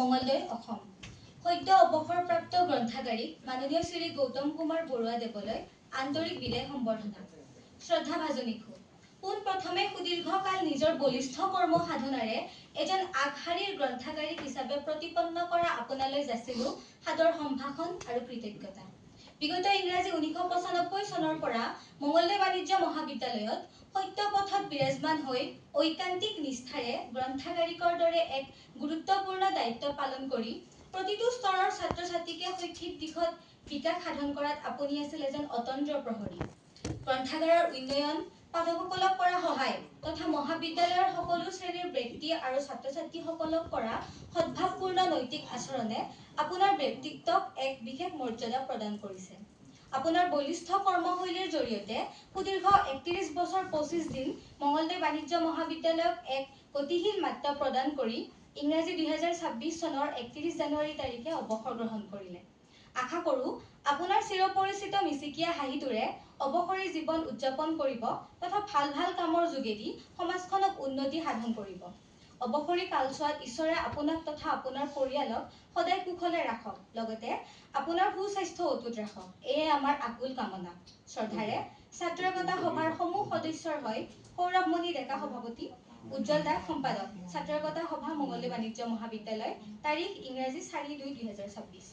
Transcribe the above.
মঙলদৈ অসম। সদ্য অৱসৰপ্ৰাপ্ত গ্ৰন্থাগাৰিক মাননীয় শ্ৰী গৌতম কুমাৰ বৰুৱা দেৱলৈ আন্তৰিক বিদায় সম্বৰ্ধনা। শ্ৰদ্ধাভাজনী খু পোনপ্ৰথমে সুদীৰ্ঘকাল নিজৰ বলিষ্ঠ কৰ্ম সাধনাৰে এজন আগশাৰীৰ গ্ৰন্থাগাৰিক হিচাপে প্ৰতিপন্ন কৰা আপোনালৈ যাচিলো সাদৰ সম্ভাষণ আৰু কৃতজ্ঞতা। বিগত ইংৰাজী 1995 চনৰ পৰা মঙলদৈ বাণিজ্য মহাবিদ্যালয়ত সত্যপথত বিৰাজমান হৈ ঐকান্তিক নিষ্ঠাৰে গ্ৰন্থাগাৰিকৰ দৰে এক গুৰুত্বপূৰ্ণ দায়িত্ব পালন কৰি প্ৰতিটো স্তৰৰ ছাত্ৰ ছাত্ৰীকে শৈক্ষিক দিশত বিকাশ সাধন কৰাত আপুনি আছিল এজন অতন্দ্ৰ প্ৰহৰী। গ্ৰন্থাগাৰৰ উন্নয়ন, পাঠকসকলক কৰা সহায় তথা মহাবিদ্যালয়ৰ সকলো শ্ৰেণীৰ ব্যক্তি আৰু ছাত্ৰ ছাত্ৰীসকলক কৰা সদ্ভাৱপূৰ্ণ নৈতিক আচৰণে আপোনাৰ ব্যক্তিত্বক এক বিশেষ মৰ্যাদা প্ৰদান কৰিছে। আপোনাৰ বলিষ্ঠ কৰ্মশৈলীৰ জৰিয়তে সুদীৰ্ঘ 31 বছৰ 25 দিন মঙলদৈ বাণিজ্য মহাবিদ্যালয়ক এক গতিশীল মাত্ৰা প্ৰদান কৰি ইংৰাজী 2026 চনৰ 31 জানুৱাৰী তাৰিখে অৱসৰ গ্ৰহণ কৰিলে। আশা কৰোঁ আপোনাৰ চিৰপৰিচিত মিচিকীয়া হাঁহিটোৰে অৱসৰী জীৱন উদযাপন কৰিব তথা ভাল ভাল কামৰ যোগেদি সমাজখনক উন্নতি সাধন কৰিব। অৱসৰী কালছোৱাত ঈশ্বৰে আপোনাক তথা আপোনাৰ পৰিয়ালক সদায় কুশলে ৰাখক, লগতে আপোনাৰ সুস্বাস্থ্য অটুট ৰাখক, এয়ে আমাৰ আকুল কামনা। শ্ৰদ্ধাৰে ছাত্ৰ একতা সভাৰ সমূহ সদস্যৰ হৈ সৌৰভমণি ডেকা সভাপতি, উজ্জ্বল দাস সম্পাদক, ছাত্ৰ একতা সভা মঙলদৈ বাণিজ্য মহাবিদ্যালয়, তাৰিখ ইংৰাজী 4/2/2026।